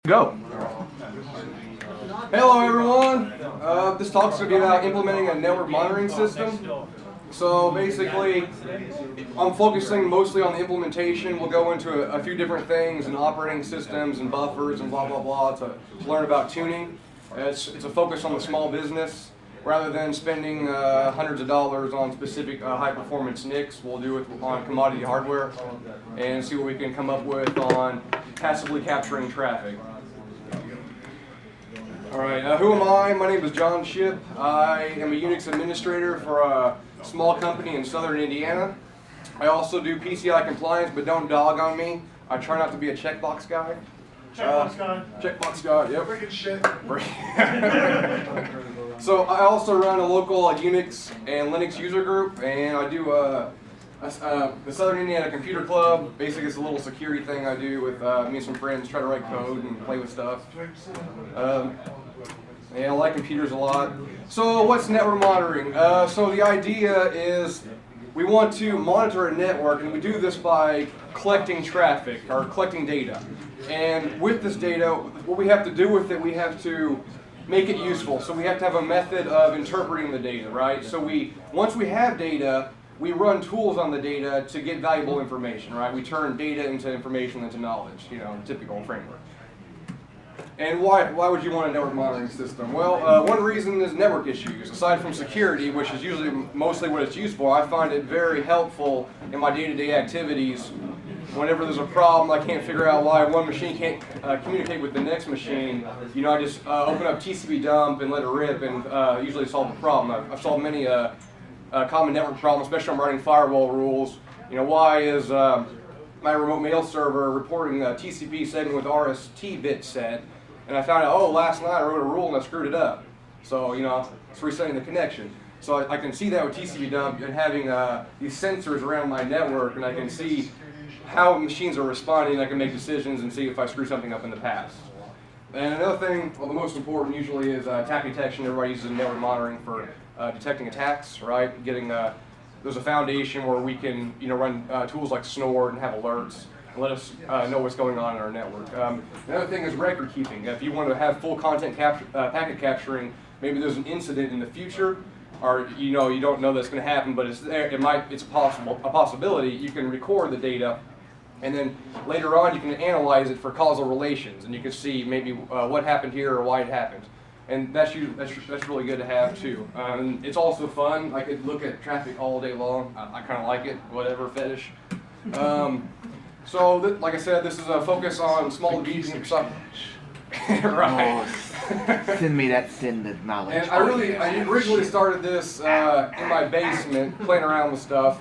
Go. Hello everyone. This talk is going to be about implementing a network monitoring system. So basically, I'm focusing mostly on the implementation. We'll go into a few different things and operating systems and buffers and blah blah blah to learn about tuning. It's a focus on the small business rather than spending hundreds of dollars on specific high performance NICs. We'll do it on commodity hardware and see what we can come up with on passively capturing traffic. Alright, who am I? My name is Jon Schipp. I am a Unix administrator for a small company in southern Indiana. I also do PCI compliance, but don't dog on me. I try not to be a checkbox guy. Checkbox guy. Checkbox guy, yep. Freaking shit. So I also run a local Unix and Linux user group, and I do the Southern Indiana Computer Club. Basically, it's a little security thing I do with me and some friends, try to write code and play with stuff. Yeah, I like computers a lot. So what's network monitoring? So the idea is we want to monitor a network, and we do this by collecting traffic or collecting data. And with this data, what we have to do with it, we have to make it useful. So we have to have a method of interpreting the data, right? So once we have data, we run tools on the data to get valuable information, right? We turn data into information into knowledge, you know, typical framework. And why would you want a network monitoring system? Well, one reason is network issues. Aside from security, which is usually mostly what it's used for, I find it very helpful in my day-to-day activities. Whenever there's a problem, I can't figure out why one machine can't communicate with the next machine, you know, I just open up TCP dump and let it rip and usually solve the problem. I've solved many common network problems, especially when I'm writing firewall rules. You know, why is my remote mail server reporting a TCP segment with RST bit set? And I found out, oh, last night I wrote a rule and I screwed it up. So, you know, it's resetting the connection. So I can see that with TCP dump and having these sensors around my network, and I can see how machines are responding, and I can make decisions and see if I screwed something up in the past. And another thing, well, the most important usually is attack detection. Everybody uses network monitoring for detecting attacks, right? There's a foundation where we can, you know, run tools like Snort and have alerts and let us know what's going on in our network. Another thing is record keeping. If you want to have full content packet capturing, maybe there's an incident in the future, or you know you don't know that's going to happen, but it's there. It's a possibility. You can record the data, and then later on you can analyze it for causal relations, and you can see maybe what happened here or why it happened. And that's really good to have too. It's also fun. I could look at traffic all day long. I kind of like it, whatever fetish. So like I said, this is a focus on small to medium stuff. Right. Oh, send me that sended knowledge. And I originally started this in my basement, playing around with stuff.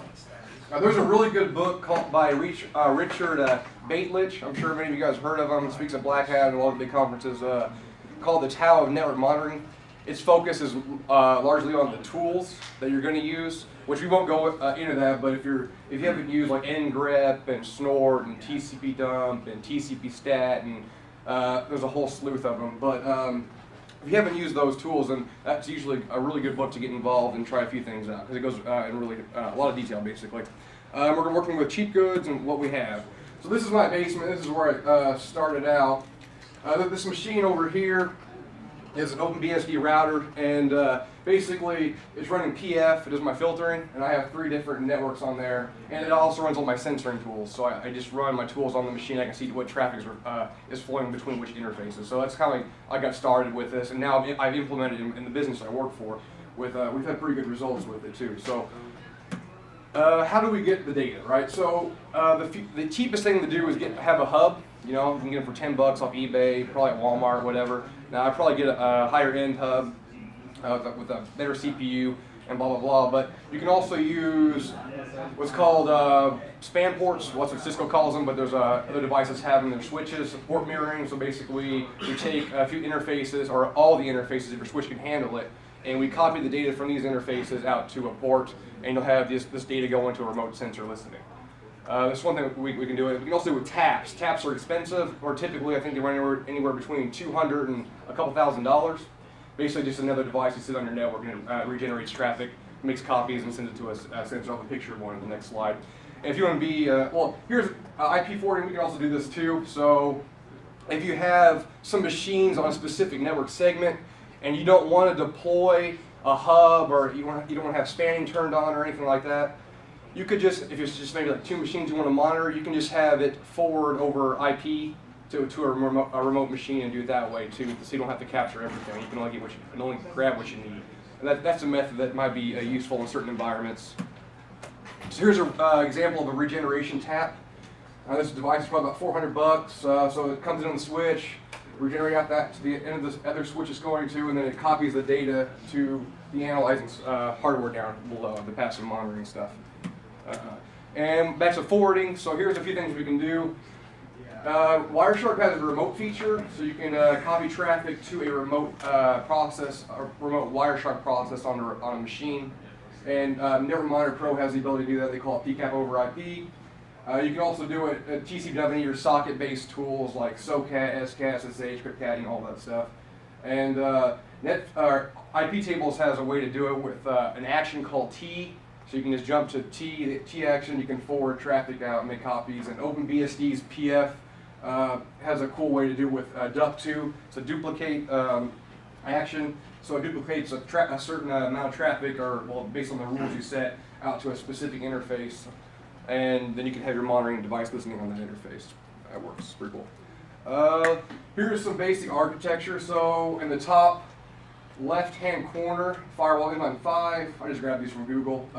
There's a really good book by Richard Baitlich. I'm sure many of you guys have heard of him. He speaks at Black Hat and a lot of big conferences. Called the Tao of Network Monitoring. Its focus is largely on the tools that you're going to use, which we won't go into that. But if you haven't used like ngrep and Snort and TCP dump and TCP stat, and there's a whole slew of them. But if you haven't used those tools, then that's usually a really good book to get involved and try a few things out, because it goes in really a lot of detail basically. We're working with cheap goods and what we have. So this is my basement. This is where I started out. This machine over here is an OpenBSD router, and basically it's running PF. It does my filtering, and I have 3 different networks on there, and it also runs all my censoring tools. So I just run my tools on the machine. I can see what traffic is flowing between which interfaces. So that's kind of like I got started with this, and now I've implemented it in the business I work for. We've had pretty good results with it too. So how do we get the data, right? So the cheapest thing to do is have a hub. You know, you can get them for $10 off eBay, probably at Walmart, whatever. Now I'd probably get a higher end hub with a better CPU and blah blah blah. But you can also use what's called span ports. What's what Cisco calls them, but there's other devices having their switches, port mirroring. So basically, you take a few interfaces, or all the interfaces if your switch can handle it, and we copy the data from these interfaces out to a port, and you'll have this data go into a remote sensor listening. That's one thing we can do. We can also do with taps. Taps are expensive, or typically I think they run anywhere between $200 and a couple $1,000. Basically just another device you sit on your network and regenerates traffic, makes copies and sends it to us. Sends off a picture of one in the next slide. And if you want to be, well, here's IP forwarding. We can also do this too. So if you have some machines on a specific network segment and you don't want to deploy a hub, or you don't want to have spanning turned on or anything like that, you could just, if it's just maybe like 2 machines you want to monitor, you can just have it forward over IP to a remote machine and do it that way too, so you don't have to capture everything. You can only grab what you need. And that's a method that might be useful in certain environments. So here's an example of a regeneration tap. This device is probably about $400, so it comes in on the switch, regenerate out that to the end of the other switch it's going to, and then it copies the data to the analyzing hardware down below, the passive monitoring stuff. And back to forwarding, so here's a few things we can do. Wireshark has a remote feature, so you can copy traffic to a remote process, a remote Wireshark process on a machine. And Network Monitor Pro has the ability to do that. They call it PCAP over IP. You can also do it at TCW or socket-based tools like SOCAT, SCAT, SSH, cryptcatting, all that stuff. And IP Tables has a way to do it with an action called T. So you can just jump to T action, you can forward traffic out and make copies. And OpenBSD's PF has a cool way to do it with dup2. It's a duplicate action. So it duplicates a certain amount of traffic, or well, based on the rules you set, out to a specific interface. And then you can have your monitoring device listening on that interface. That works, pretty cool. Here's some basic architecture. So in the top left-hand corner, firewall inline 5. I just grabbed these from Google.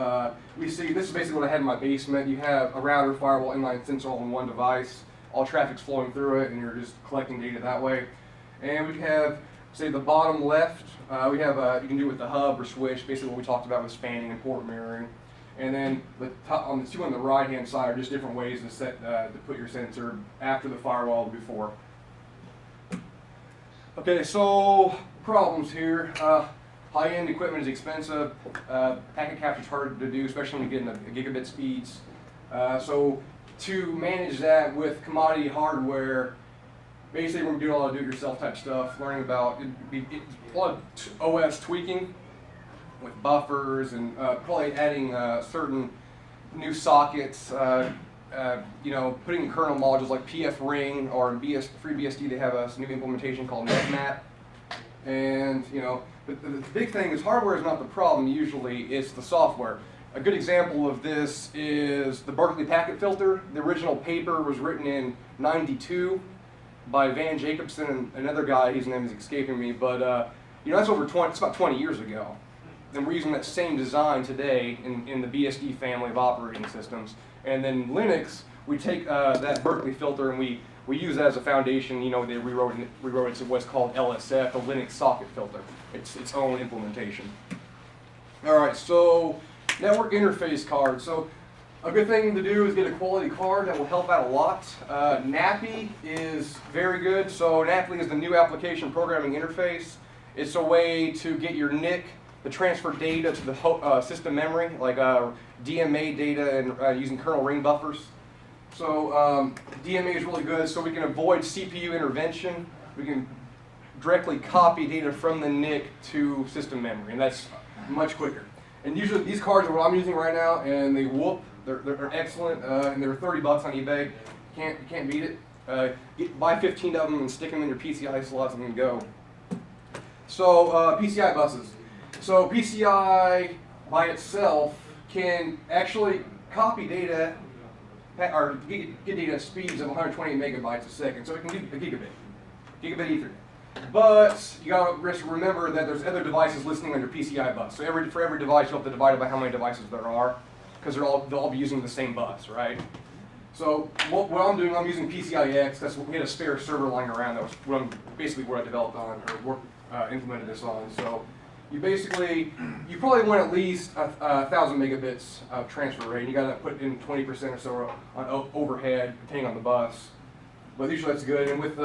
We see, this is basically what I had in my basement. You have a router, firewall, inline sensor all in one device. All traffic's flowing through it, and you're just collecting data that way. And we have, say, the bottom left, we have, you can do it with the hub or switch, basically what we talked about with spanning and port mirroring. And then the top, on the two on the right-hand side are just different ways to set to put your sensor after the firewall or before. Okay, so problems here. High-end equipment is expensive. Packet capture is hard to do, especially when you get into gigabit speeds. So to manage that with commodity hardware, basically we're doing a lot of do-it-yourself type stuff, learning about a lot of OS tweaking with buffers, and probably adding certain new sockets, you know, putting in kernel modules like PF Ring, or in FreeBSD they have a new implementation called netmap. And you know, the big thing is hardware is not the problem usually, it's the software. A good example of this is the Berkeley packet filter. The original paper was written in '92 by Van Jacobson and another guy, his name is escaping me, but you know, that's it's about 20 years ago. And we're using that same design today in the BSD family of operating systems. And then Linux, we take that Berkeley filter and we use that as a foundation. You know, they rewrote it to what's called LSF, the Linux socket filter. It's its own implementation. All right, so network interface card. So a good thing to do is get a quality card. That will help out a lot. NAPI is very good. So NAPI is the new application programming interface. It's a way to get your NIC to transfer data to the system memory, like DMA data, and using kernel ring buffers. So DMA is really good, so we can avoid CPU intervention. We can directly copy data from the NIC to system memory, and that's much quicker. And usually these cards are what I'm using right now, and they whoop. They're excellent, and they're $30 on eBay. You can't beat it. Buy 15 of them and stick them in your PCI slots and go. So PCI buses. So PCI by itself can actually copy data, or get data at speeds of 120 megabytes a second. So it can do a gigabit Ethernet. But you got to remember that there's other devices listening on your PCI bus. So for every device, you'll have to divide it by how many devices there are, because they'll all be using the same bus, right? So what I'm doing, I'm using PCIX. That's we had a spare server lying around. That was basically what I developed on, or implemented this on. So you probably want at least 1,000 megabits of transfer rate. You got to put in 20% or so on overhead, depending on the bus. But usually that's good. And with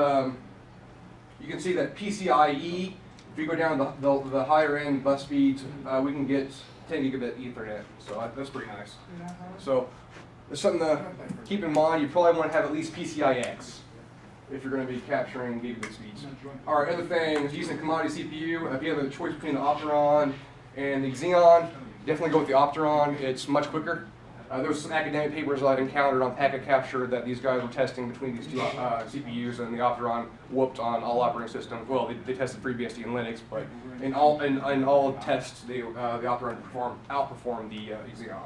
you can see that PCIe, if you go down the higher end bus speeds, we can get 10 gigabit Ethernet. So that's pretty nice. So there's something to keep in mind. You probably want to have at least PCIX if you're going to be capturing gigabit speeds. All right, other things, using commodity CPU. If you have a choice between the Opteron and the Xeon, definitely go with the Opteron. It's much quicker. There was some academic papers that I've encountered on packet capture that these guys were testing between these two CPUs, and the Opteron whooped on all operating systems. Well, they tested FreeBSD and Linux, but in all tests, the Opteron outperformed the Xeon.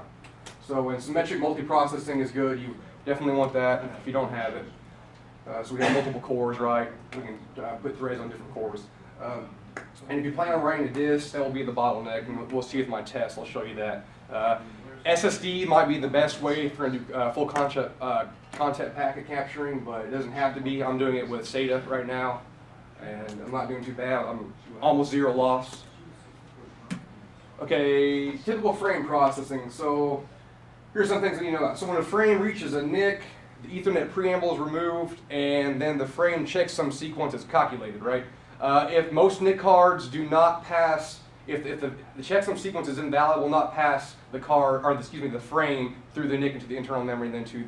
So when symmetric multiprocessing is good, you definitely want that if you don't have it. So we have multiple cores, right? We can put threads on different cores. And if you plan on writing a disk, that will be the bottleneck, and we'll see with my test. I'll show you that. SSD might be the best way for full content packet capturing, but it doesn't have to be. I'm doing it with SATA right now, and I'm not doing too bad. I'm almost zero loss. Okay, typical frame processing. So here's some things that you know about. So when a frame reaches a NIC, the Ethernet preamble is removed, and then the frame checksum sequence is calculated, right? If most NIC cards do not pass, if the checksum sequence is invalid, will not pass the card, or the frame through the NIC into the internal memory and then to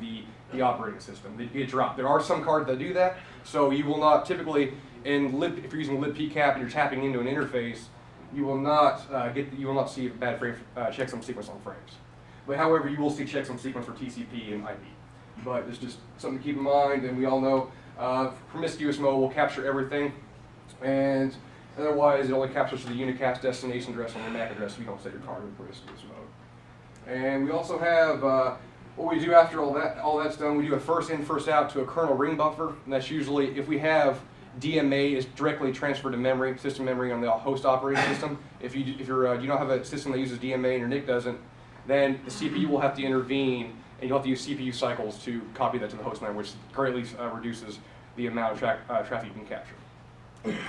the operating system. They get dropped. There are some cards that do that, so you will not typically, if you're using libpcap and you're tapping into an interface, you will not see a bad frame checksum sequence on frames. But however, you will see checksum sequence for TCP and IP. But it's just something to keep in mind, and we all know promiscuous mode will capture everything, and otherwise it only captures the unicast destination address on your MAC address, so you don't set your card in promiscuous mode. And we also have what we do after all that's done. We do a first in, first out to a kernel ring buffer, and that's usually if we have DMA is directly transferred to memory, system memory on the host operating system. If you don't have a system that uses DMA and your NIC doesn't, then the CPU will have to intervene, and you'll have to use CPU cycles to copy that to the host memory, which greatly reduces the amount of traffic you can capture.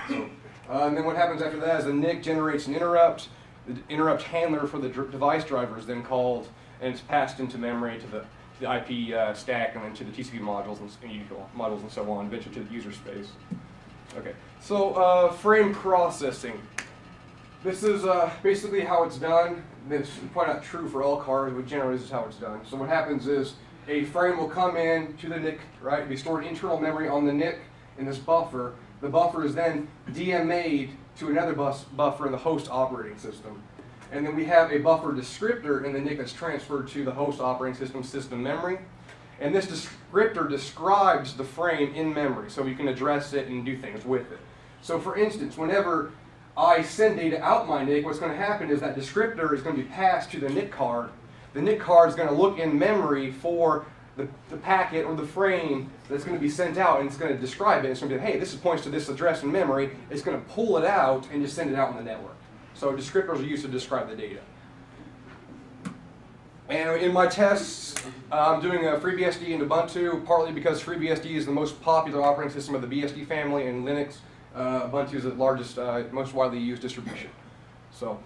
So, and then what happens after that is the NIC generates an interrupt. The interrupt handler for the device driver is then called, and it's passed into memory to the IP stack, and then to the TCP modules and modules and so on, eventually to the user space. Okay, so frame processing. This is basically how it's done. This is probably not true for all cards, but generally this is how it's done. So what happens is a frame will come in to the NIC, right? Be stored in internal memory on the NIC in this buffer. The buffer is then DMA'd to another buffer in the host operating system. And then we have a buffer descriptor in the NIC that's transferred to the host operating system memory. And this descriptor describes the frame in memory, so you can address it and do things with it. So for instance, whenever I send data out my NIC, what's going to happen is that descriptor is going to be passed to the NIC card. The NIC card is going to look in memory for the packet or the frame that's going to be sent out, and it's going to describe it. It's going to be, hey, this points to this address in memory. It's going to pull it out and just send it out on the network. So descriptors are used to describe the data. And in my tests, I'm doing a FreeBSD and Ubuntu, partly because FreeBSD is the most popular operating system of the BSD family, and Linux, Ubuntu is the largest, most widely used distribution. So,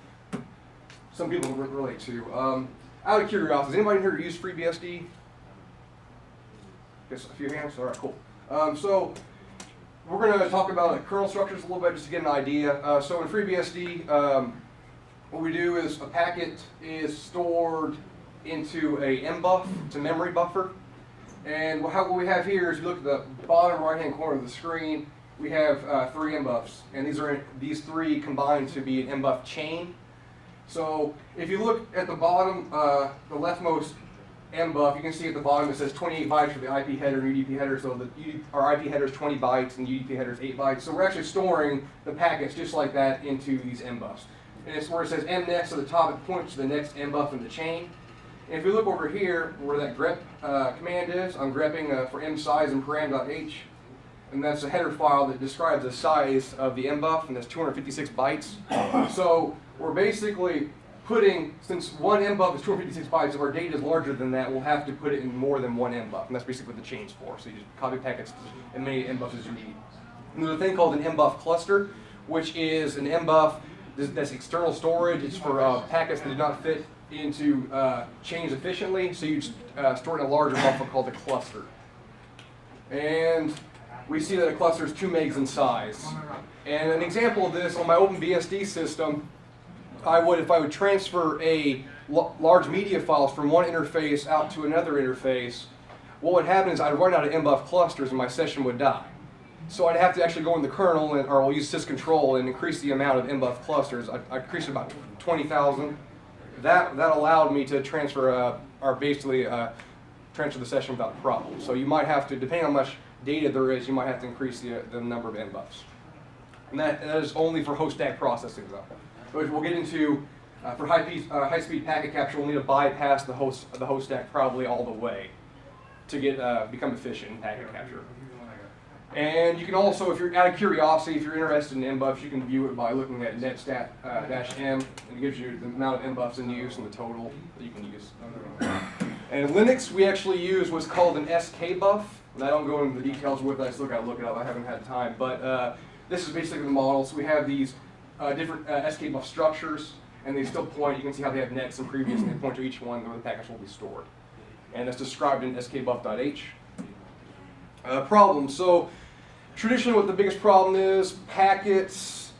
some people relate to. Out of curiosity, is anybody here use FreeBSD? Guess a few hands? All right, cool. So, we're going to talk about kernel structures a little bit just to get an idea. So in FreeBSD, what we do is a packet is stored into a MBUF, it's a memory buffer. And what we have here is, you look at the bottom right-hand corner of the screen, we have 3 MBUFs, and these 3 combine to be an MBUF chain. So if you look at the bottom, the leftmost MBUF, you can see at the bottom it says 28 bytes for the IP header and UDP header. So our IP header is 20 bytes and UDP header is 8 bytes. So we're actually storing the packets just like that into these MBUFs. And it's where it says mnext at the top, it points to the next MBUF in the chain. And if you look over here where that grep command is, I'm grepping for msize and param.h. And that's a header file that describes the size of the MBUF, and that's 256 bytes. So we're basically putting, since one MBUF is 256 bytes, if our data is larger than that, we'll have to put it in more than one MBUF. And that's basically what the chain's for. So you just copy packets as many MBUFs as you need. And there's a thing called an MBUF cluster, which is an MBUF that's external storage. It's for packets that do not fit into chains efficiently. So you just store it in a larger buffer called a cluster. And we see that a cluster is 2 megs in size. And an example of this, on my OpenBSD system, if I would transfer a large media files from one interface out to another interface, what would happen is I'd run out of MBUF clusters and my session would die. So I'd have to actually go in the kernel, or I'll use syscontrol and increase the amount of MBUF clusters. I increased it about 20,000. that allowed me to transfer transfer the session without a problem. So you might have to, depending on how much data there is, you might have to increase the number of N buffs. And that is only for host stack processing though. Which we'll get into for high-speed packet capture. We'll need to bypass the host stack probably all the way to get become efficient in packet capture. And you can also, if you're out of curiosity, if you're interested in N buffs, you can view it by looking at netstat-m, and it gives you the amount of N buffs in use and the total that you can use. And in Linux, we actually use what's called an SK buff. And I don't go into the details with it, I still got to look it up, I haven't had time. But this is basically the model. So we have these different SK buff structures, and they still point, you can see how they have nets and previous, and they point to each one where the packets will be stored. And that's described in skbuff.h. Problem. So traditionally what the biggest problem is, packets,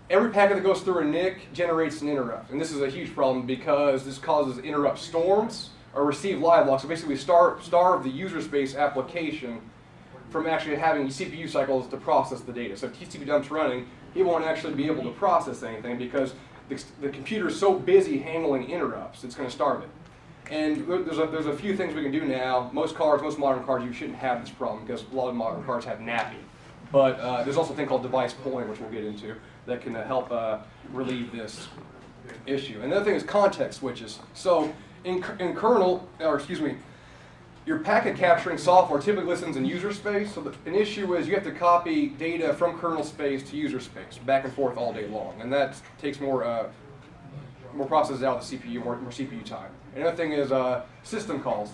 every packet that goes through a NIC generates an interrupt. And this is a huge problem because this causes interrupt storms or receive Livelock. So basically we starve the user space application from actually having CPU cycles to process the data. So if TCP dump's running, it won't actually be able to process anything because the computer is so busy handling interrupts, it's going to starve it. And there's a few things we can do now. Most modern cards, you shouldn't have this problem because a lot of modern cards have NAPI. But there's also a thing called device polling, which we'll get into, that can help relieve this issue. And the other thing is context switches. So in kernel, or excuse me, your packet capturing software typically listens in user space. So an issue is you have to copy data from kernel space to user space, back and forth all day long. And that takes more processes out of the CPU, more CPU time. Another thing is system calls.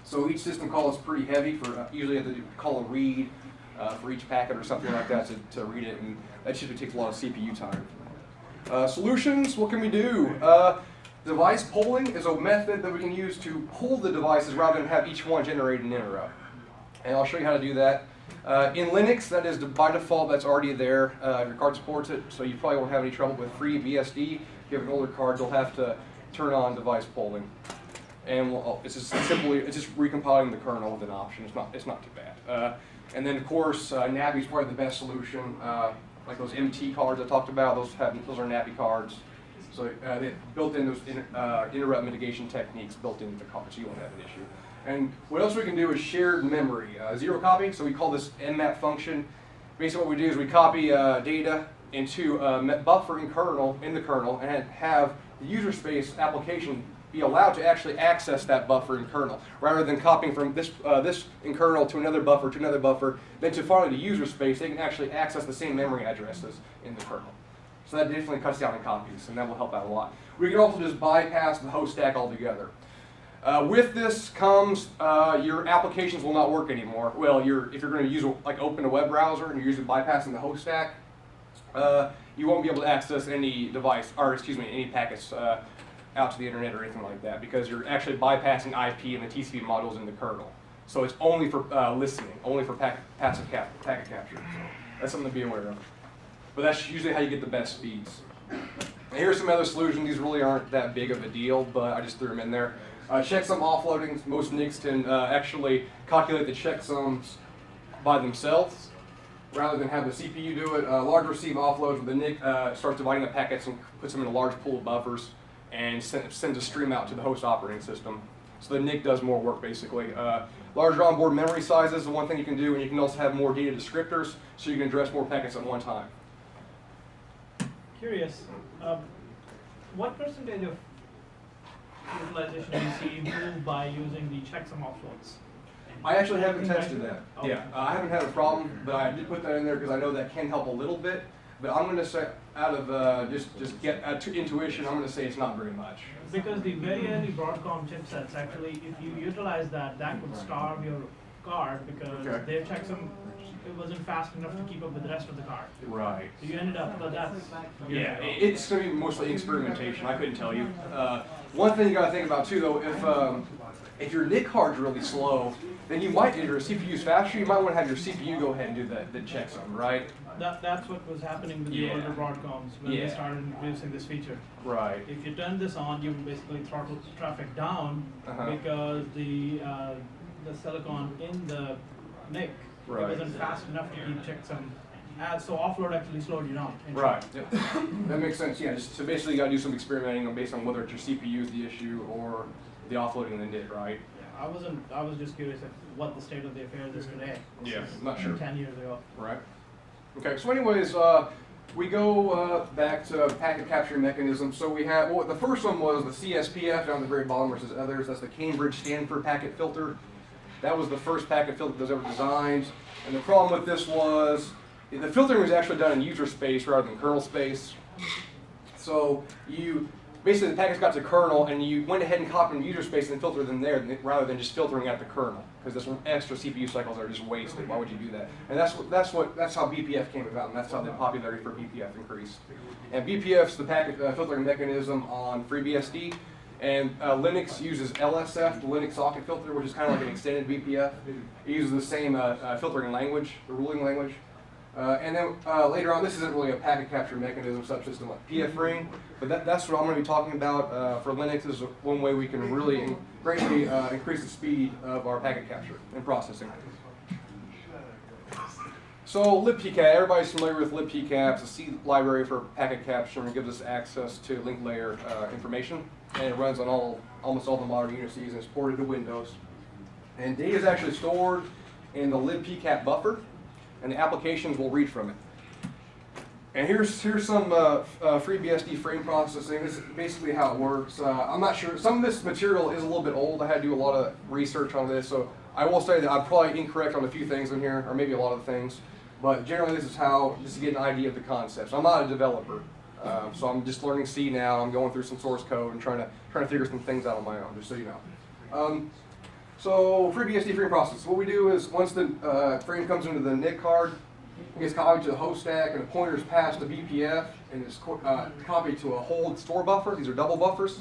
So each system call is pretty heavy. Usually you have to call a read for each packet or something like that to read it, and that usually takes a lot of CPU time. Solutions, what can we do? Device polling is a method that we can use to pull the devices rather than have each one generate an interrupt. And I'll show you how to do that. In Linux, that is by default, that's already there. Your card supports it, so you probably won't have any trouble with FreeBSD. If you have an older card, you'll have to turn on device polling. And it's just recompiling the kernel with an option. It's not too bad. And then of course, NAPI is probably the best solution. Like those MT cards I talked about, those are NAPI cards. So they built in those interrupt mitigation techniques built into the card, so you won't have an issue. And what else we can do is shared memory, zero copy. So we call this nmap function. Basically, what we do is we copy data into a buffer in the kernel, and have the user space application be allowed to actually access that buffer in kernel, rather than copying from this in kernel to another buffer, then to finally the user space, they can actually access the same memory addresses in the kernel. So that definitely cuts down on copies, and that will help out a lot. We can also just bypass the host stack altogether. With this comes your applications will not work anymore. Well, if you're going to open a web browser and you're using bypassing the host stack, you won't be able to access any any packets out to the internet or anything like that, because you're actually bypassing IP and the TCP modules in the kernel. So it's only for listening, only for packet capture. So that's something to be aware of. But that's usually how you get the best speeds. And here's some other solutions. These really aren't that big of a deal, but I just threw them in there. Checksum offloading. Most NICs can actually calculate the checksums by themselves, rather than have the CPU do it. Large receive offloads, where the NIC starts dividing the packets and puts them in a large pool of buffers, and sends a stream out to the host operating system. So the NIC does more work, basically. Larger onboard memory sizes is one thing you can do, and you can also have more data descriptors, so you can address more packets at one time. Curious, what percentage of utilization do you see improved by using the checksum offloads? I actually haven't tested that. Okay. Yeah, I haven't had a problem, but I did put that in there because I know that can help a little bit. But I'm going to say, out of just intuition, I'm going to say it's not very much. Because the very early Broadcom chipsets, actually, if you utilize that, that would starve your card, because their checksum, it wasn't fast enough to keep up with the rest of the card. Right. So you ended up, but that's... Yeah, it's going to be mostly experimentation. I couldn't tell you. One thing you got to think about too, though, if your NIC card's really slow, then you might, if your CPU's faster, you might want to have your CPU go ahead and do the checksum, right? That's what was happening with the older Broadcoms when they started introducing this feature. Right. If you turn this on, you would basically throttle traffic down because the silicon in the NIC wasn't fast enough to keep checksum so offload actually slowed you down. Right. Yep. That makes sense. Yeah. So basically, you got to do some experimenting based on whether it's your CPU is the issue or the offloading in the NIT, right? Yeah, I was just curious what the state of the affairs is today. Yeah. Not sure. 10 years ago. Right. Okay. So, anyways, we go back to packet capturing mechanisms. So we have, well, the first one was the CSPF down at the very bottom versus others. That's the Cambridge-Stanford packet filter. That was the first packet filter that was ever designed. And the problem with this was the filtering was actually done in user space rather than kernel space. So basically the packets got to kernel and you went ahead and copied them in user space and filtered them there rather than just filtering at the kernel, because this extra CPU cycles are just wasted. Why would you do that? And that's how BPF came about, and that's how the popularity for BPF increased. And BPF's the packet filtering mechanism on FreeBSD, and Linux uses LSF, the Linux socket filter, which is kind of like an extended BPF. It uses the same filtering language, the ruling language. And then later on, this isn't really a packet capture mechanism subsystem like pfring, but that's what I'm going to be talking about for Linux. Is one way we can really greatly increase the speed of our packet capture and processing. So libpcap, everybody's familiar with libpcap. It's a C library for packet capture and gives us access to link layer information. And it runs on almost all the modern Unices and it's ported to Windows. And data is actually stored in the libpcap buffer, and the applications will read from it. And here's some FreeBSD frame processing. This is basically how it works. I'm not sure. Some of this material is a little bit old. I had to do a lot of research on this, so I will say that I'm probably incorrect on a few things in here, or maybe a lot of things. But generally, this is to get an idea of the concepts. I'm not a developer, so I'm just learning C now. I'm going through some source code and trying to figure some things out on my own, just so you know. So FreeBSD frame process. What we do is once the frame comes into the NIC card, it gets copied to the host stack, and the pointer is passed to BPF, and it's copied to a hold store buffer. These are double buffers.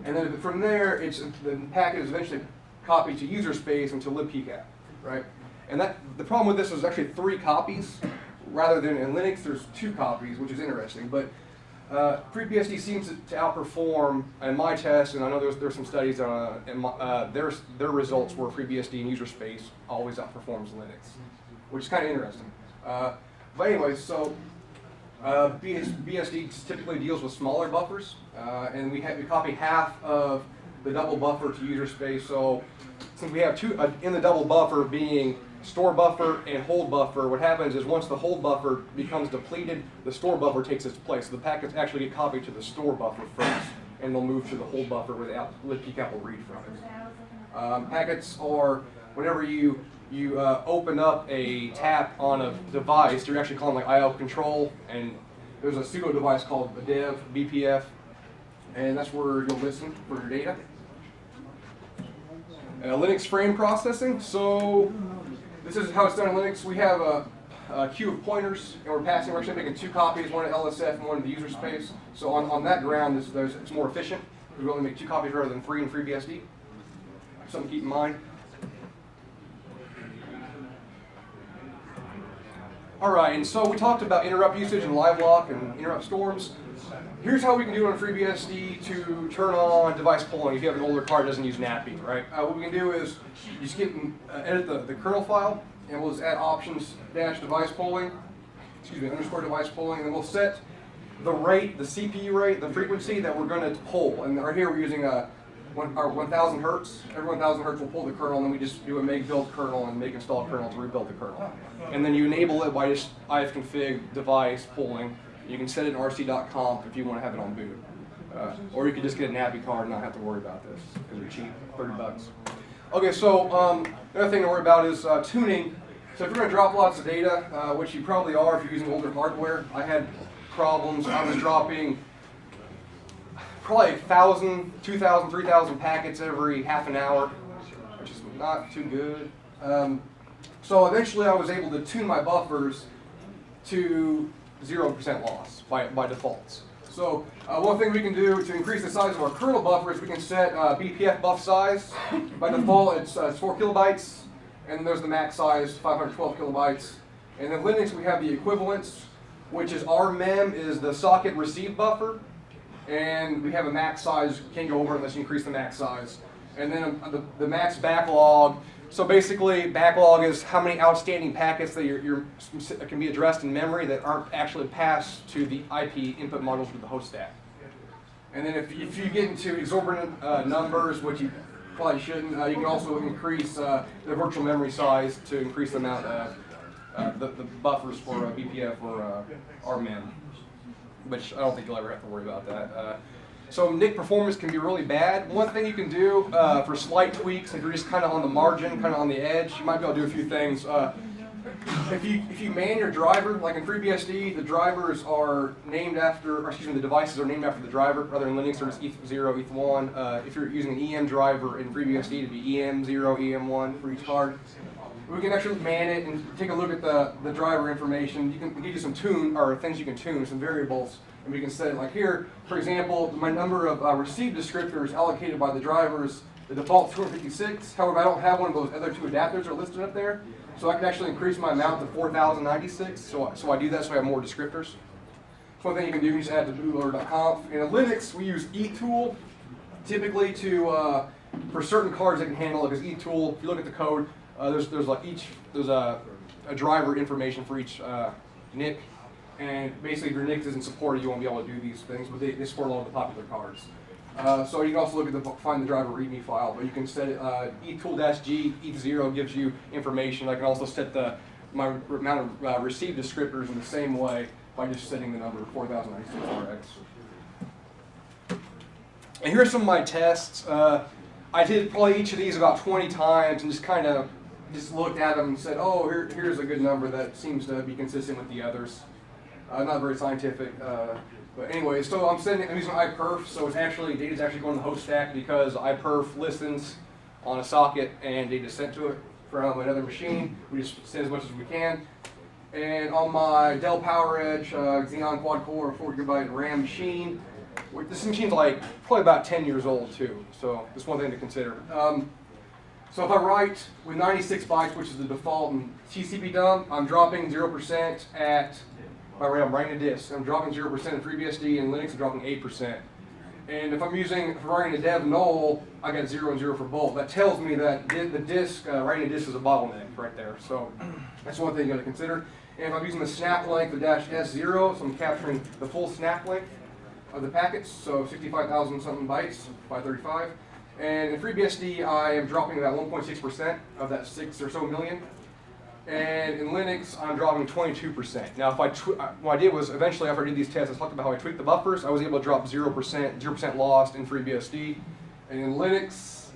And then from there, the packet is eventually copied to user space and to libpcap, right? And the problem with this is actually 3 copies, rather than in Linux there's 2 copies, which is interesting. But FreeBSD seems to outperform in my test, and I know there's some studies and their results were FreeBSD in user space always outperforms Linux, which is kind of interesting. But anyway, so BSD typically deals with smaller buffers, and we copy half of the double buffer to user space. So since we have 2 in the double buffer being store buffer and hold buffer, what happens is once the hold buffer becomes depleted, the store buffer takes its place. So the packets actually get copied to the store buffer first, and they'll move to the hold buffer where the libpcap will read from it. Packets are, whenever you open up a tap on a device, you're actually calling like IO control, and there's a pseudo device called a dev BPF, and that's where you'll listen for your data. Linux frame processing. So this is how it's done in Linux. We have a queue of pointers, and we're actually making 2 copies, one at LSF and one in the user space. So on that ground, it's more efficient. We only make 2 copies rather than 3 in FreeBSD. Something to keep in mind. All right, and so we talked about interrupt usage and Livelock and interrupt storms. Here's how we can do it on FreeBSD to turn on device polling if you have an older card that doesn't use NAPI, right? What we can do is you just edit the kernel file, and we'll just add options -device polling, _ device polling, and then we'll set the rate, the CPU rate, the frequency that we're going to poll. And right here we're using our 1000 hertz. Every 1000 hertz will pull the kernel, and then we just do a make build kernel and make install kernel to rebuild the kernel. And then you enable it by just ifconfig device polling. You can set it in rc.conf if you want to have it on boot. Or you can just get a NAPI card and not have to worry about this because they're cheap, 30 bucks. Okay, so another thing to worry about is tuning. So if you're going to drop lots of data, which you probably are if you're using older hardware, I had problems. I was dropping probably 1,000, 2,000, 3,000 packets every half an hour, which is not too good. So eventually I was able to tune my buffers to 0% loss by defaults. So one thing we can do to increase the size of our kernel buffer is we can set BPF buff size. By default it's 4 kilobytes, and then there's the max size, 512 kilobytes. And in Linux we have the equivalents, which is RMEM is the socket receive buffer, and we have a max size, can't go over unless you increase the max size. And then the max backlog So basically, backlog is how many outstanding packets that can be addressed in memory that aren't actually passed to the IP input modules with the host stack. And then if you get into exorbitant numbers, which you probably shouldn't, you can also increase the virtual memory size to increase the amount of the buffers for BPF or RMEM, which I don't think you'll ever have to worry about that. So NIC performance can be really bad. One thing you can do for slight tweaks, if you're just kind of on the margin, kind of on the edge, you might be able to do a few things. If you man your driver, like in FreeBSD, the drivers are named after, or excuse me, the devices are named after the driver. Rather in Linux, there's ETH0, ETH1. If you're using an EM driver in FreeBSD, it'd be EM0, EM1 for each card. We can actually man it and take a look at the driver information. You can give you some things you can tune, some variables, and we can set it like here. For example, my number of received descriptors allocated by the drivers, the default is 256. However, I don't have one of those other two adapters that are listed up there. So I can actually increase my amount to 4,096. So I do that so I have more descriptors. So one thing you can do is just add to bootloader.conf. In Linux, we use etool typically for certain cards that can handle it. Because etool, if you look at the code, there's a driver information for each NIC. And basically, if your NIC isn't supported, you won't be able to do these things. But they support all of the popular cards. So you can also look at find the driver README file, but you can set it etool-g, ETH0 gives you information. I can also set my amount of received descriptors in the same way by just setting the number 4096RX. And here's some of my tests. I did probably each of these about 20 times and just looked at them and said, oh, here's a good number that seems to be consistent with the others. Not very scientific. But anyway, so I'm using iperf, so data's actually going to the host stack because iperf listens on a socket and data's sent to it from another machine. We just send as much as we can. And on my Dell PowerEdge Xeon quad-core 4 GB RAM machine, this machine's like probably about 10 years old too, so just one thing to consider. So if I write with 96 bytes, which is the default in TCP dump, I'm dropping 0% at I'm writing a disk. I'm dropping 0% in FreeBSD, and Linux I'm dropping 8%. And if I'm writing a dev null, I got 0 and 0 for both. That tells me that the disk, writing a disk is a bottleneck right there. So that's one thing you got to consider. And if I'm using the snap length of -S0, so I'm capturing the full snap length of the packets, so 65,000 something bytes, 535. And in FreeBSD, I am dropping about 1.6% of that 6 or so million. And in Linux, I'm dropping 22%. Now, what I did was eventually, after I did these tests, I talked about how I tweaked the buffers. I was able to drop 0% lost in FreeBSD. And in Linux,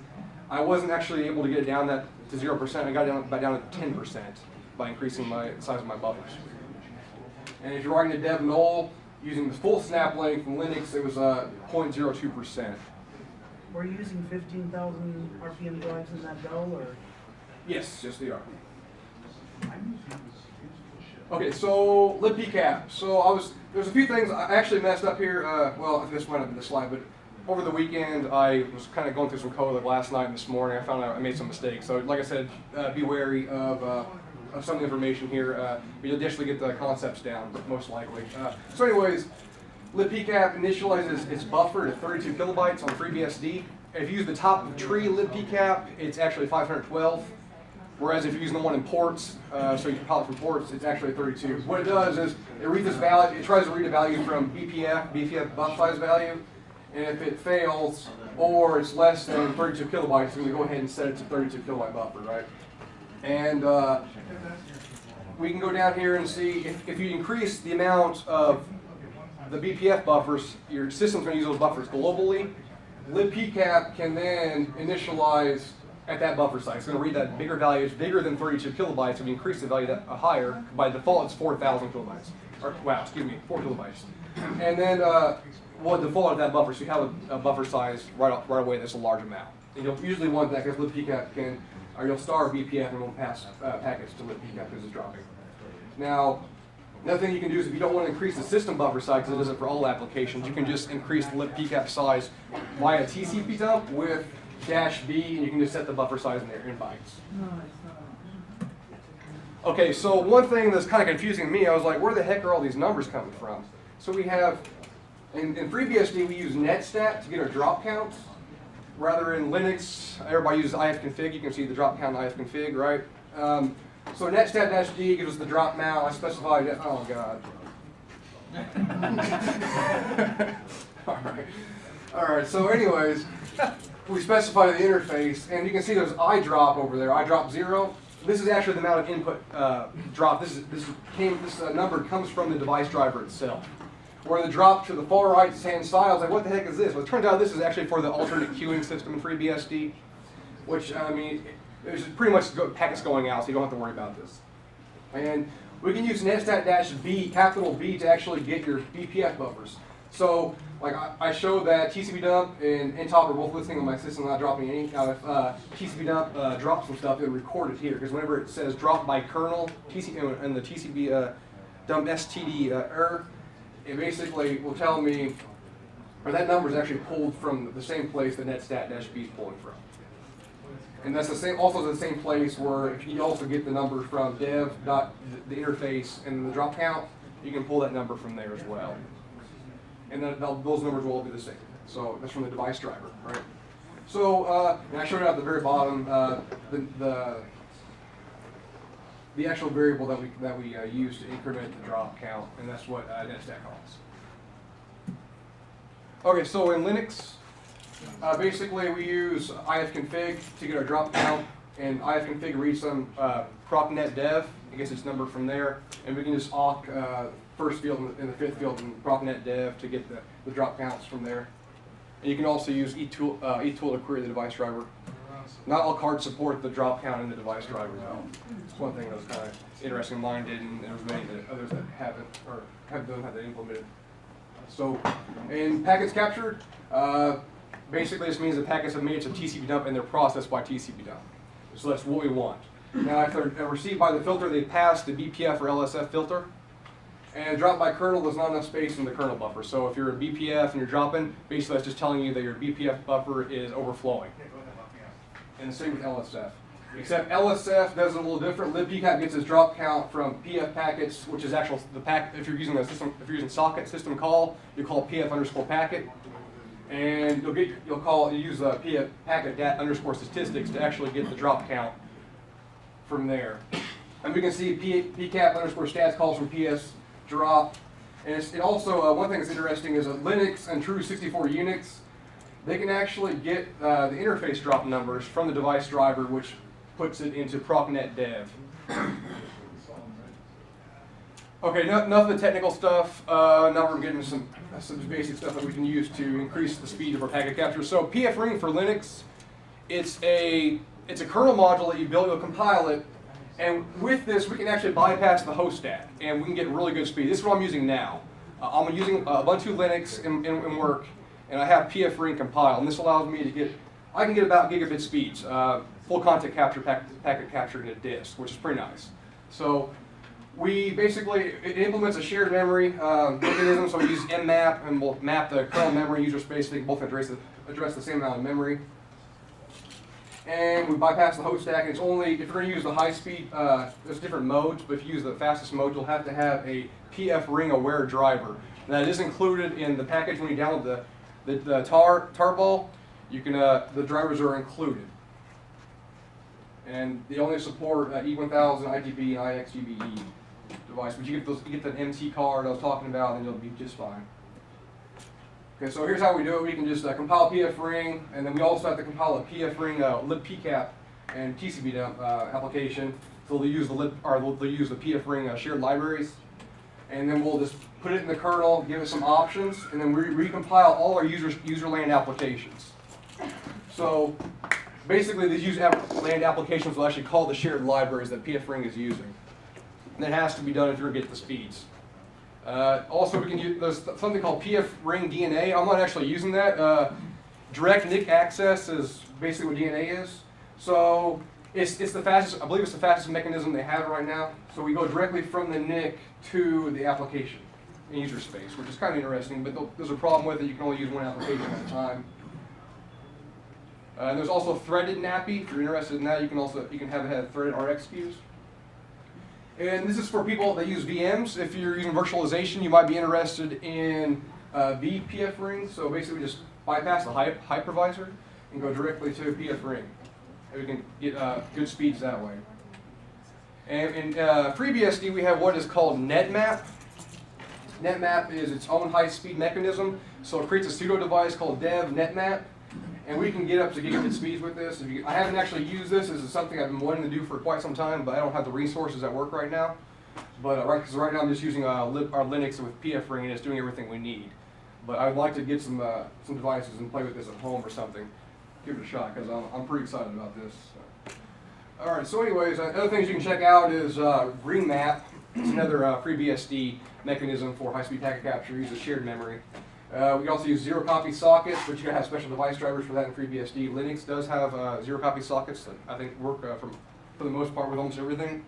I wasn't actually able to get it down to 0%. I got it down to 10% by increasing the size of my buffers. And if you're writing a dev null using the full snap length in Linux, it was 0.02%. Were you using 15,000 RPM drives in that Dell, or? Yes, they are. Okay, so libpcap. So there's a few things I actually messed up here. Well, this might have been the slide, but over the weekend I was kind of going through some code like last night and this morning. I found out I made some mistakes. So like I said, be wary of some of the information here. You'll additionally get the concepts down, most likely. So anyways, libpcap initializes its buffer to 32 kilobytes on FreeBSD. If you use the top of the tree libpcap, it's actually 512. Whereas if you're using the one in ports, so you compile it from ports, it's actually 32. What it does is it reads this value, it tries to read a value from BPF buffer size value, and if it fails or it's less than 32 kilobytes, it's going to go ahead and set it to 32 kilobyte buffer, right? And we can go down here and see if you increase the amount of the BPF buffers, your system's going to use those buffers globally. libpcap can then initialize at that buffer size. It's going to read that bigger value. It's bigger than 32 kilobytes. If you increase the value that higher, by default it's 4,000 kilobytes. Or, wow, excuse me, 4 kilobytes. And then we'll default at that buffer, so you have a buffer size right away that's a large amount. And you'll usually want that because libpcap can, or you'll star BPF and won't pass packets to libpcap because it's dropping. Now, another thing you can do is if you don't want to increase the system buffer size, because it does it for all applications, you can just increase the libpcap size via TCP dump with -B, and you can just set the buffer size in there in bytes. Okay, so one thing that's kind of confusing to me, I was like, where the heck are all these numbers coming from? So we have, in FreeBSD, we use netstat to get our drop counts. rather in Linux, everybody uses ifconfig. You can see the drop count in ifconfig, right? So netstat-d gives us the drop mount. I specified that. Oh god. All right. So anyways, we specify the interface, and you can see there's iDrop over there. iDrop 0. This is actually the amount of input drop. This number comes from the device driver itself. Where the drop to the far right hand side, I was like, what the heck is this? Well, it turns out this is actually for the alternate queuing system in FreeBSD, which, I mean, there's pretty much packets going out, so you don't have to worry about this. And we can use netstat-b, capital B, to actually get your BPF buffers. So, like I showed that TCP dump and ntop are both listening on my system, not dropping any. Now, if TCP dump drops some stuff, it'll record it here, because whenever it says drop by kernel, and the TCP dump std error, it basically will tell me, or that number is actually pulled from the same place that netstat-b is pulling from. And that's the same, also the same place where you also get the number from dev, the interface, and the drop count. You can pull that number from there as well. And then those numbers will all be the same. So that's from the device driver, right? So and I showed it at the very bottom, the actual variable that we use to increment the drop count, and that's what netstat calls. Okay, so in Linux, basically we use ifconfig to get our drop count, and ifconfig reads some propnet dev. It gets its number from there, and we can just awk first field and the fifth field in propnet dev to get the drop counts from there. And you can also use etool to query the device driver. Not all cards support the drop count in the device driver, though. It's one thing that was kind of interesting. Mine did, and there's many others that haven't, or don't have that implemented. So, in packets captured, basically this means that packets have made it to TCP dump and they're processed by TCP dump. So that's what we want. Now, if they're received by the filter, they pass the BPF or LSF filter. And drop by kernel, there's not enough space in the kernel buffer. So if you're a BPF and you're dropping, basically that's just telling you that your BPF buffer is overflowing. And the same with LSF. Except LSF does it a little different. libpcap gets its drop count from PF packets, which is actual the pack. If you're using a system, if you're using socket system call, you call PF_packet, and you'll use PF packet dat _ statistics to actually get the drop count from there. And we can see pcap _ stats calls from PS drop. And it also one thing that's interesting is that Linux and true 64 Unix, they can actually get the interface drop numbers from the device driver, which puts it into propnet dev. Okay, enough of the technical stuff. Now we're getting some basic stuff that we can use to increase the speed of our packet capture. So pfring for Linux, it's a kernel module that you build, you'll compile it, and with this we can actually bypass the host stack, and we can get really good speed. This is what I'm using now. I'm using Ubuntu Linux in work, and I have pfring compile, and this allows me to get, I can get about gigabit speeds, full content capture, packet capture in a disk, which is pretty nice. So we basically, it implements a shared memory mechanism, so we use mmap, and we'll map the kernel memory user space, so they can both address the same amount of memory. And we bypass the host stack, and it's only, if you're going to use the high speed, there's different modes, but if you use the fastest mode, you'll have to have a pfring aware driver. And that is included in the package when you download the tarball. You can, the drivers are included. And they only support E1000, ITB, and IXGBE device, but you get the MT card I was talking about, and you'll be just fine. Okay, so here's how we do it. We can just compile pfring, and then we also have to compile a pfring libpcap and TCP dump application. So they'll use the pfring shared libraries, and then we'll just put it in the kernel, give it some options, and then we recompile all our user-land applications. So basically, these land applications will actually call the shared libraries that pfring is using. And that has to be done if you're going to get the speeds. Also, we can use, there's something called pfring DNA. I'm not actually using that. Direct NIC access is basically what DNA is. So it's the fastest, I believe it's the fastest mechanism they have right now. So we go directly from the NIC to the application in user space, which is kind of interesting, but there's a problem with it. You can only use one application at a time. And there's also threaded NAPI. If you're interested in that, you can have threaded RX queues. And this is for people that use VMs. If you're using virtualization, you might be interested in vpfring. So basically, we just bypass the hypervisor, and go directly to pfring. And we can get good speeds that way. And in FreeBSD, we have what is called netmap. Netmap is its own high-speed mechanism, so it creates a pseudo device called dev netmap, and we can get up to gigabit speeds with this. I haven't actually used this. This is something I've been wanting to do for quite some time, but I don't have the resources at work right now. But because right now I'm just using our Linux with pfring, and it's doing everything we need. But I'd like to get some devices and play with this at home or something. Give it a shot, because I'm pretty excited about this. All right, so anyways, other things you can check out is greenmap. It's another FreeBSD mechanism for high-speed packet capture. It uses shared memory. We can also use zero-copy sockets, but you gotta have special device drivers for that in FreeBSD. Linux does have zero-copy sockets that I think work for the most part with almost everything.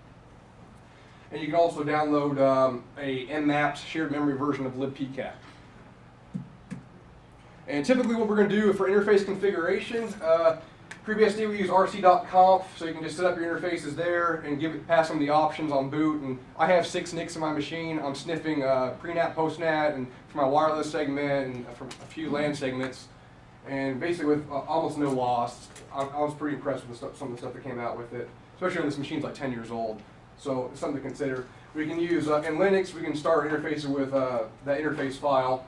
And you can also download a nmapped shared memory version of libpcap. And typically what we're going to do for interface configuration, FreeBSD we use rc.conf, so you can just set up your interfaces there and pass them the options on boot. And I have 6 NICs in my machine. I'm sniffing pre-NAT, post-NAT, and for my wireless segment and from a few LAN segments. And basically with almost no loss. I was pretty impressed with some of the stuff that came out with it, especially when this machine's like 10 years old. So it's something to consider. We can use, in Linux, we can start interfacing with that interface file.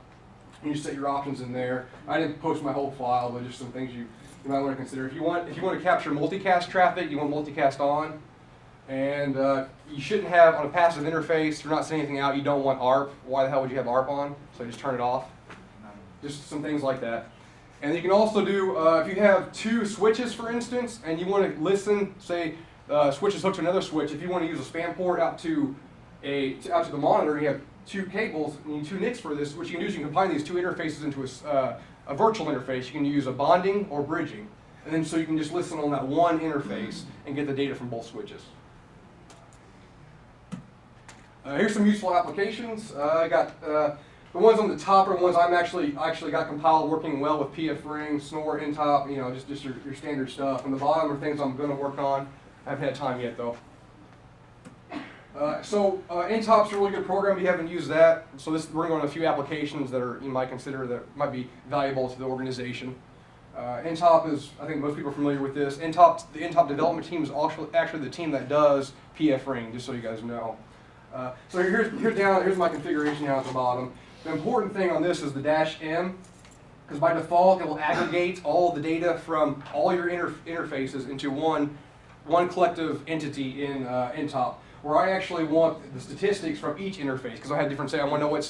You set your options in there. I didn't post my whole file, but just some things you might want to consider. If you want to capture multicast traffic, you want multicast on. And you shouldn't have, on a passive interface, if you're not sending anything out, you don't want ARP. Why the hell would you have ARP on? So just turn it off. Just some things like that. And you can also do, if you have 2 switches, for instance, and you want to listen, say, switch is hooked to another switch. If you want to use a span port out to the monitor, you have 2 cables, you need 2 NICs for this. What you can do is you can combine these 2 interfaces into a virtual interface. You can use a bonding or bridging. And then so you can just listen on that one interface and get the data from both switches. Here's some useful applications. I got the ones on the top are ones I actually got compiled working well with pfring, snore, ntop, just your standard stuff. And the bottom are things I'm going to work on. I haven't had time yet though. Ntop's a really good program if you haven't used that. So we're going to go on a few applications that you might consider that might be valuable to the organization. Ntop is, I think most people are familiar with this. The Ntop development team is actually the team that does pfring, just so you guys know. So here's my configuration down at the bottom. The important thing on this is the -M, because by default it will aggregate all the data from all your interfaces into one collective entity in Ntop, where I actually want the statistics from each interface, because I had different, I want to know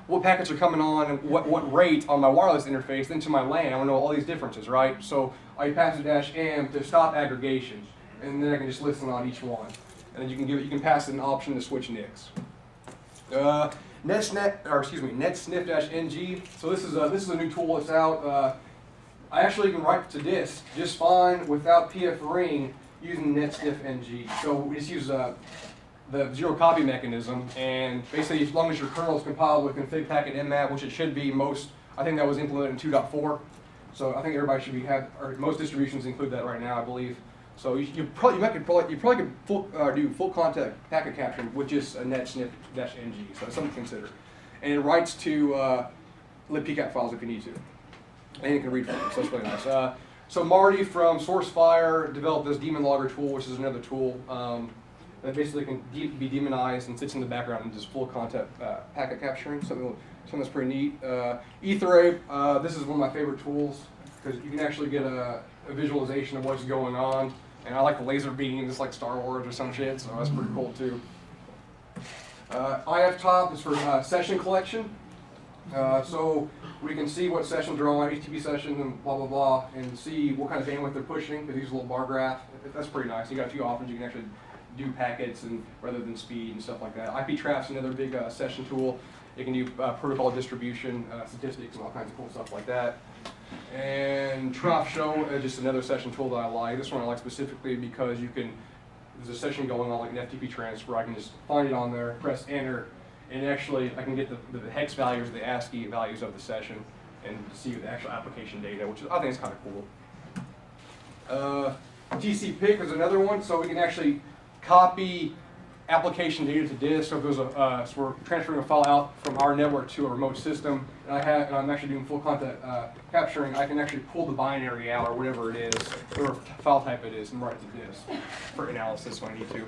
what packets are coming on and what rate on my wireless interface, then to my LAN, I want to know all these differences, right? So I pass the -M to stop aggregation, and then I can just listen on each one. And then you can pass an option to switch NICs. netsniff-ng. So this is a new tool that's out. I actually can write to disk just fine without pfring using netsniff-ng. So we just use the zero copy mechanism, and basically as long as your kernel is compiled with config packet nmap, which it should be, I think that was implemented in 2.4. So I think everybody should or most distributions include that right now, I believe. So you probably could do full contact packet capture with just a netsniff-ng. So that's something to consider. And it writes to libpcap files if you need to, and it can read from them. So that's really nice. So Marty from SourceFire developed this daemon logger tool, which is another tool that basically can be demonized and sits in the background and just full contact packet capturing. Something that's pretty neat. Etherade, this is one of my favorite tools because you can actually get a visualization of what's going on. And I like the laser beam, just like Star Wars or some shit, so that's pretty cool too. IFTop is for session collection. So we can see what sessions are on, HTTP sessions and blah, blah, blah, and see what kind of bandwidth they're pushing. They use a little bar graph. That's pretty nice. You got a few options. You can actually do packets and rather than speed and stuff like that. IPTraps, another big session tool. It can do protocol distribution, statistics, and all kinds of cool stuff like that. And TrofShow is just another session tool that I like. This one I like specifically because there's a session going on like an FTP transfer. I can just find it on there, press enter, and actually I can get the hex values, the ASCII values of the session, and see the actual application data, which I think is kind of cool. TCPIC is another one, so we can actually copy application data to disk. So if there's so we're transferring a file out from our network to a remote system, and I'm actually doing full content capturing. I can actually pull the binary out or whatever it is, whatever file type it is, and write it to disk for analysis when I need to.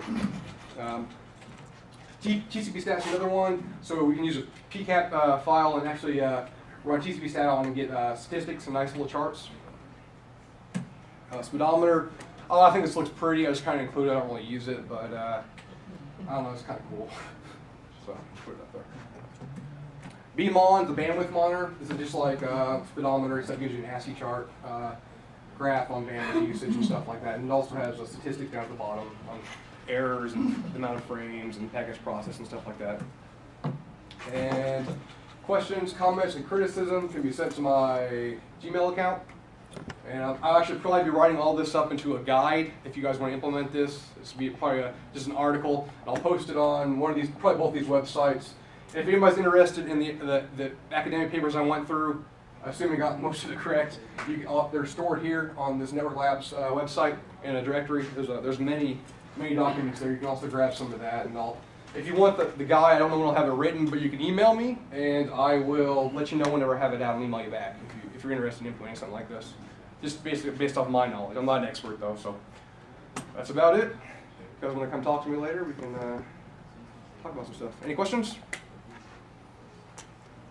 TCP stat's another one. So we can use a pcap file and actually run TCP stat on and get statistics and nice little charts. Speedometer. Oh, I think this looks pretty. I just kind of include it. I don't really use it, but I don't know. It's kind of cool. So put it up there. BMON, the bandwidth monitor. This is just like speedometer, except it gives you an ASCII chart, graph on bandwidth usage and stuff like that. And it also has a statistic down at the bottom on errors and the amount of frames and package process and stuff like that. And questions, comments, and criticism can be sent to my Gmail account. And I'll actually probably be writing all this up into a guide if you guys want to implement this. This will be probably just an article. I'll post it on one of these, probably both these websites. And if anybody's interested in the academic papers I went through, I assume I got most of it correct. They're stored here on this Network Labs website in a directory. There's many documents there. You can also grab some of that. And if you want the guide, I don't know when I'll have it written, but you can email me, and I will let you know whenever I have it out and email you back if you're interested in implementing something like this. Just basically based off my knowledge. I'm not an expert though, so that's about it. If you guys want to come talk to me later, we can talk about some stuff. Any questions?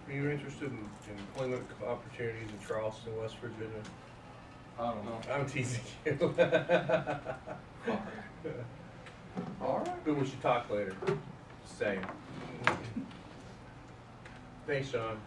Are you interested in employment opportunities in Charleston, West Virginia? I don't know. I'm teasing you. All right. But we should talk later. Same. Thanks, John.